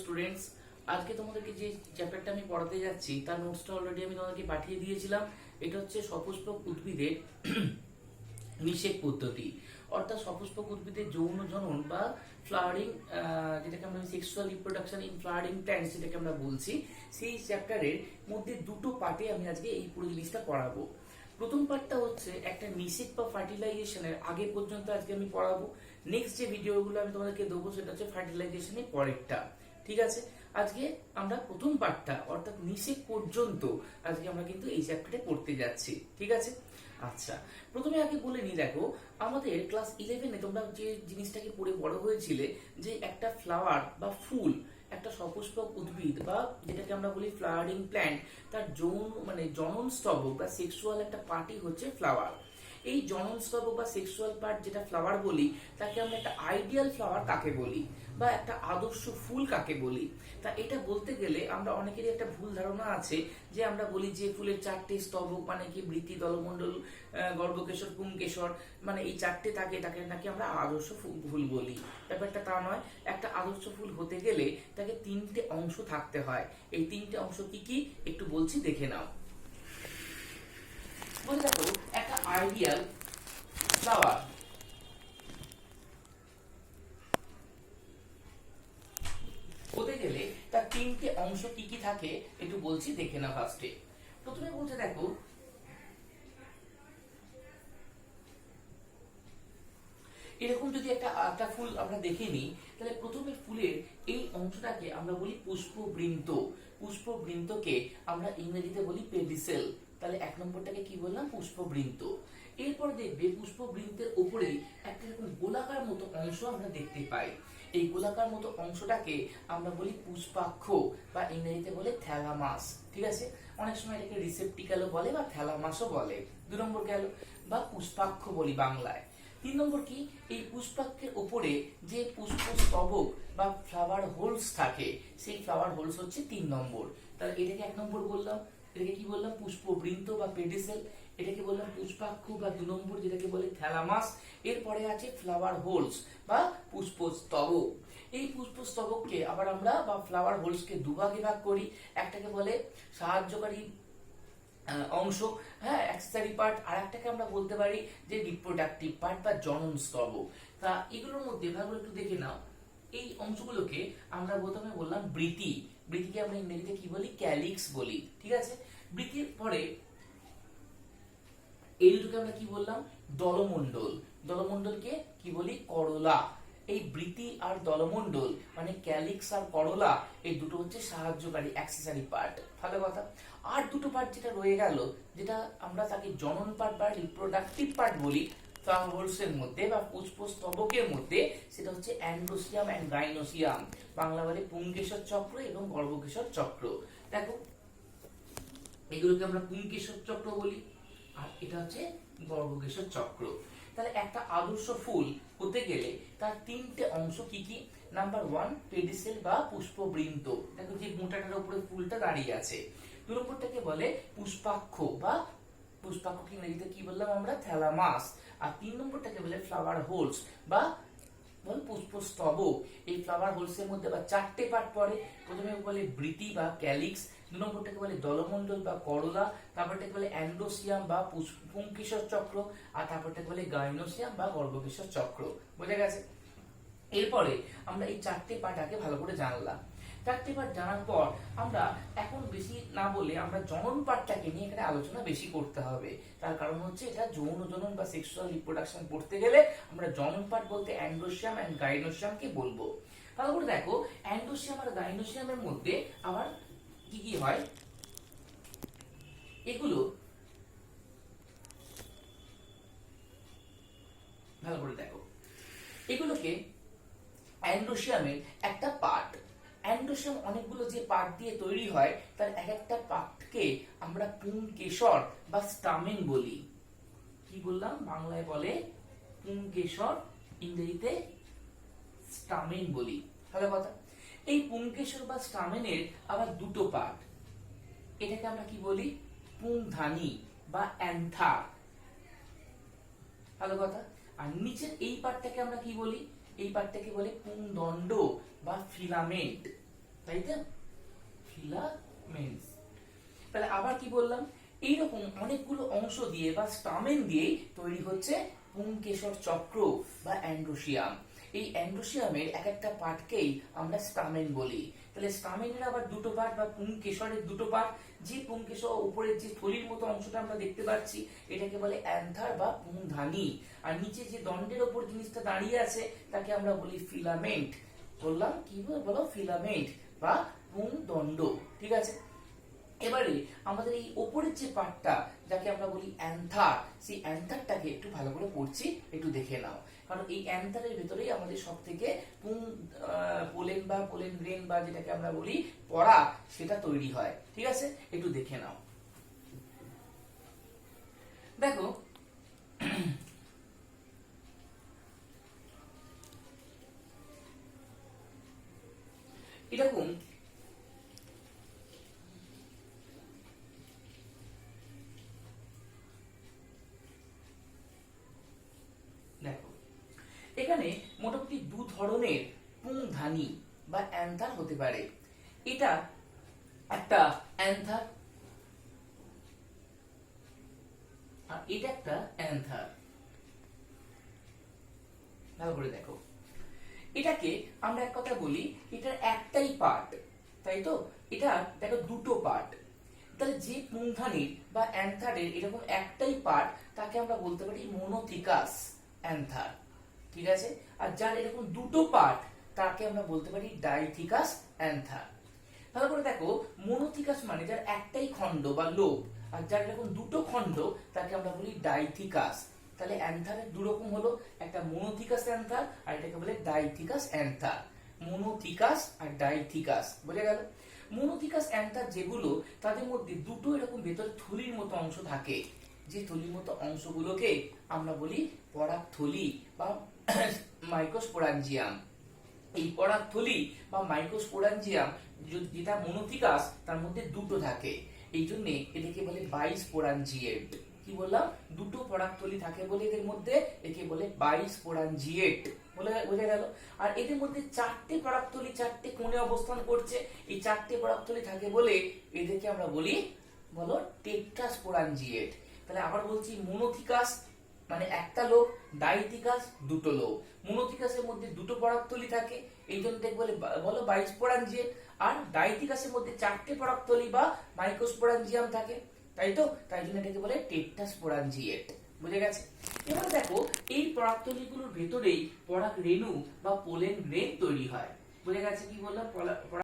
Students, আজকে তোমাদেরকে যে চ্যাপ্টারটা আমি পড়াতে যাচ্ছি তার নোটসটা অলরেডি আমি তোমাদেরকে পাঠিয়ে দিয়েছিলাম। এটা হচ্ছে সপুষ্পক উদ্ভিদের নিষেক পদ্ধতি, অর্থাৎ সপুষ্পক উদ্ভিদের যৌন জনন বা ফ্লাওয়ারিং, যেটাকে আমরা sexual reproduction in flowering plants যেটাকে আমরা বলছি, সেই চ্যাপ্টারের মধ্যে দুটো পার্টে আমি আজকে এই পুরো জিনিসটা পড়াবো। প্রথম পার্টটা হচ্ছে একটা নিষেক বা ফার্টিলাইজেশনের আগে পর্যন্ত আজকে আমি পড়াবো। নেক্সট যে ভিডিওগুলো আমি তোমাদেরকে দেবো সেটা হচ্ছে ফার্টিলাইজেশনের পরেরটা। ঠিক আছে, আজকে আমরা প্রথম পার্টটা অর্থাৎ নিষেক পর্যন্ত আজকে আমরা কিন্তু এই চ্যাপ্টারে পড়তে যাচ্ছি। ঠিক আছে, আচ্ছা প্রথমে আগে বলে নি, দেখো আমাদের ক্লাস 11-এ তোমরা যে জিনিসটাকে পড়ে বড় হয়েছিলে, যে একটা ফ্লাওয়ার বা ফুল, একটা সপুষ্পক উদ্ভিদ বা যেটাকে আমরা বলি ফ্লাওয়ারিং প্ল্যান্ট, তার যৌন মানে জনন স্তবক বা সেক্সুয়াল একটা পার্টই হচ্ছে ফ্লাওয়ার। এই জনন স্তবক বা সেক্সুয়াল পার্ট যেটা ফ্লাওয়ার বলি, তাকে আমরা একটা আইডিয়াল ফ্লাওয়ার কাকে বলি বা একটা আদর্শ ফুল কাকে বলি। তা এটা বলতে গেলে আমরা অনেকেরই একটা ভুল ধারণা আছে যে আমরা বলি যে ফুলের চারটে স্তবক মানে কি বৃতি, দলমণ্ডল, গর্ভকেশর, পুংকেশর, মানে এই চারটে থাকে, তাকে নাকি আমরা আদর্শ ফুল বলি। ব্যাপারটা তা নয়। একটা আদর্শ ফুল হতে গেলে তাকে তিনটে অংশ থাকতে হয়। এই তিনটে অংশ কি কি একটু বলছি, দেখে নাও। বলে দেখো একটা আইডিয়াল ফ্লাওয়ার হতে গেলে তার তিনটে অংশ কি কি থাকে একটু বলছি, দেখে না। ফার্স্টে প্রথমে বলছে দেখো এরকম যদি একটা ফুল আমরা দেখে নিই, তাহলে প্রথমে ফুলের এই অংশটাকে আমরা বলি পুষ্পবৃন্ত। পুষ্পবৃন্তকে আমরা ইংরেজিতে বলি পেডিসেল। তাহলে এক নম্বরটাকে কি বললাম, পুষ্পবৃন্ত। এরপর দেখবে পুষ্পবৃন্তের উপরেই একটা এরকম গোলাকার মতো অংশ আমরা দেখতে পাই। এই গোলাকার মতো অংশটাকে আমরা বলি পুষ্পাক্ষ বা ইংরেজিতে বলে থ্যালামাস। ঠিক আছে, অনেক সময় এটাকে রিসেপটিক্যালও বলে বা থ্যালামাসও বলে। 2 নম্বর গেল, বা পুষ্পাক্ষ বলি বাংলায়। 3 নম্বর কি, এই পুষ্পাক্ষের উপরে যে পুষ্পস্তবক বা ফ্লাওয়ার হোলস থাকে, সেই ফ্লাওয়ার হোলস হচ্ছে 3 নম্বর। তাহলে এটাকে 1 নম্বর বললাম, এটাকে কি বললাম, পুষ্পবৃন্ত বা পেডিসেল। এটাকে বললাম পুষ্পাক্ষ বা 2 নম্বর, যেটাকে বলে থ্যালামাস। এরপরে আছে ফ্লাওয়ার হোলস বা পুষ্পস্তবক। এই পুষ্পস্তবককে আবার আমরা বা ফ্লাওয়ার হোলসকে দুভাগে ভাগ করি। একটাকে বলে সাহায্যকারী অংশ, হ্যাঁ, অ্যাক্সেসরি পার্ট, আর একটাকে আমরা বলতে পারি যে রিপ্রোডাক্টিভ পার্ট বা জনন স্তবক। তা এগুলোর মধ্যে ভালো একটু দেখে নাও। এই অংশগুলোকে আমরা প্রথমে বললাম বৃতি। বৃতিকে আমরা ইংরেজিতে কি বলি, ক্যালিক্স বলি। ঠিক আছে, বৃতির পরে এই দুটোকে আমরা কি বললাম, দলমণ্ডল। দলমণ্ডলকে কি বলি, করলা। এই বৃতি আর দলমণ্ডল মানে ক্যালিক্স আর করলা, এই দুটো হচ্ছে সাহায্যকারী অ্যাক্সেসরি পার্ট। ভালো কথা। আর দুটো পার্ট যেটা রয়ে গেল, যেটা আমরা তাকে জনন পার্ট বা রিপ্রোডাক্টিভ পার্ট বলি ফ্লাওয়ার হোলসের মধ্যে বা পুষ্পস্তবকের মধ্যে, সেটা হচ্ছে অ্যান্ড্রোসিয়াম এন্ড গাইনোসিয়াম। বাংলা বলে পুংকেশর চক্র এবং গর্ভকেশর চক্র। দেখো এগুলোকে আমরা পুংকেশর চক্র বলি, আর এটা হচ্ছে গর্ভকেশর চক্র। তাহলে একটা আদর্শ ফুল হতে গেলে তার তিনটে অংশ কি কি। নাম্বার 1 পেডিসেল বা পুষ্পবৃন্ত, দেখো যে মোটাটার উপরে ফুলটা দাঁড়িয়ে আছে। 2 নম্বরটাকে বলে পুষ্পাক্ষ বা পুষ্পাক্ষকে ইংরেজিতে কি বললাম আমরা, থ্যালামাস। আর 3 নম্বরটাকে বলে ফ্লাওয়ার হোলস বা পুষ্পস্তবক। এই ফ্লাওয়ার হোলসের মধ্যে আবার 4টে পার্ট পড়ে। প্রথমে বলে বৃতি বা ক্যালিক্স, 2 নম্বরটাকে বলে দলমণ্ডল বা করলা, তারপরটাকে বলে অ্যান্ড্রোসিয়াম বা পুংকেশর চক্র, আর তারপরটাকে বলে গাইনোসিয়াম বা গর্ভকেশর চক্র। বোঝা গেছে? এরপরে আমরা এই 4টে পার্ট আগে ভালো করে জানলাম। 4টে পার্ট জানার পর আমরা এখন বেশি না বলে আমরা জনন পার্টটাকে নিয়ে এখানে আলোচনা বেশি করতে হবে। তার কারণ হচ্ছে এটা যৌন জনন বা সেক্সুয়াল রিপ্রোডাকশন পড়তে গেলে আমরা জনন পার্ট বলতে অ্যান্ড্রোসিয়াম এন্ড গাইনোসিয়ামকে বলবো। ভালো করে দেখো, অ্যান্ড্রোসিয়াম আর গাইনোসিয়ামের মধ্যে আবার কি কি হয়, এগুলো ভালো করে দেখো। এগুলোকে অ্যান্ড্রোসিয়ামের একটা পার্ট। অ্যান্ড্রোসিয়াম অনেকগুলো যে পার্ট দিয়ে তৈরি হয়, তার এক একটা পার্টকে আমরা পুংকেশর বা স্টামেন বলি। কি বললাম, বাংলায় বলে পুংকেশর, ইংরেজিতে স্টামেন বলি। ভালো কথা। এই পুংকেশর বা স্টামেনের আবার দুটো পার্ট। এটাকে আমরা কি বলি, পুংধানী বা অ্যান্থার। ভালো কথা। আর নিচের এই পার্টটাকে আমরা কি বলি, এই পার্টটাকে বলে পুংদণ্ড বা ফিলামেন্ট। তাই তো, ফিলামেন্টস। তাহলে আবার কি বললাম, এইরকম অনেকগুলো অংশ দিয়ে বা স্টামেন দিয়ে তৈরি হচ্ছে পুংকেশর চক্র বা অ্যান্ড্রোসিয়াম। এই অ্যান্ড্রোসিয়ামের এক একটা পার্টকেই আমরা স্টামেন বলি। তাহলে স্টামেনের আবার দুটো পার্ট বা পুংকেশরের দুটো পার্ট। যে পুংকেশর উপরের যে থলির মতো অংশটা আমরা দেখতে পাচ্ছি এটাকে বলে অ্যান্থার বা পুংধানী, আর নিচে যে দণ্ডের ওপর জিনিসটা দাঁড়িয়ে আছে তাকে আমরা বলি ফিলামেন্ট। বললাম কি বলো, ফিলামেন্ট বা পুংদণ্ড। ঠিক আছে, এবারে আমাদের এই ওপরের যে পার্টটা যাকে আমরা বলি অ্যান্থার, সেই অ্যান্থারটাকে একটু ভালো করে পড়ছি, একটু দেখে নাও। কারণ এই অ্যান্থারের ভেতরেই আমাদের সব থেকে পোলেন বা পোলেন গ্রেন বা যেটাকে আমরা বলি পরাগ, সেটা তৈরি হয়। ঠিক আছে, একটু দেখে নাও। দেখো এরকম দেখো এখানে মোটামুটি দু ধরনের পুংধানী বা অ্যান্থার হতে পারে। এটা একটা অ্যান্থার আর এটা একটা অ্যান্থার। ভালো করে দেখো, এটাকে আমরা এক কথা বলি এটার একটাই পার্ট, তাই তো। এটা দেখো দুটো পার্ট। তাহলে যে পুংধানীর বা অ্যান্থারের এরকম একটাই পার্ট তাকে আমরা বলতে পারি মোনোথিকাস অ্যান্থার। ঠিক আছে, আর যার এরকম দুটো পার্ট তাকে আমরা বলতে পারি ডাইথিকাস অ্যান্থার। ভালো করে দেখো, মোনোথিকাস মানে যার একটাই খণ্ড বা লোব, আর যার এরকম দুটো খণ্ড তাকে আমরা বলি ডাইথিকাস। তাহলে অ্যান্থারের দু রকম হলো, একটা মোনোথিকাস অ্যান্থার আর এটাকে বলে ডাইথিকাস অ্যান্থার। মোনোথিকাস আর ডাইথিকাস, বোঝা গেল। মোনোথিকাস অ্যান্থার যেগুলো, তাদের মধ্যে দুটো এরকম ভেতরে থলির মতো অংশ থাকে, যে থলির মতো অংশগুলোকে আমরা বলি পরাগথলি বা মাইকোস্পোরাঞ্জিয়াম। এই পরাগথলি বা মাইকোস্পোরাঞ্জিয়াম যেটা মোনোথিকাস, তার মধ্যে দুটো থাকে, এই জন্য এদেরকে বলে বাইস্পোরাঞ্জিয়েট। কি বললাম, দুটো পরাগথলি থাকে বলে এদের মধ্যে একে বলে বাইস্পোরাঞ্জিয়েট। বোঝা গেল। আর এদের মধ্যে চারটে পরাগথলি চারটে কোণে অবস্থান করছে, এই চারটে পরাগথলি থাকে বলে এদেরকে আমরা বলি, বলো, টেট্রাস্পোরাঞ্জিয়েট। তাহলে আবার বলছি, মোনোথিকাস মানে একটা লোক, ডাইথিকাস দুটো লোক। মোনোথিকাসের মধ্যে দুটো পরাগথলি থাকে, এই জন্য বলে বলো বাইস্পোরাঞ্জিয়েট। আর ডাইথিকাসের মধ্যে চারটে পরাগথলি বা মাইকোস্পোরাঞ্জিয়াম থাকে, তাই তো, তাই জন্য এটাকে বলে টেট্রাস্পোরাঞ্জিয়েট। বুঝে গেছে। এবার দেখো, এই পরাগথলিগুলোর ভেতরেই পরাগ রেণু বা পোলেন গ্রেন তৈরি হয়। বুঝে গেছে কি বললাম,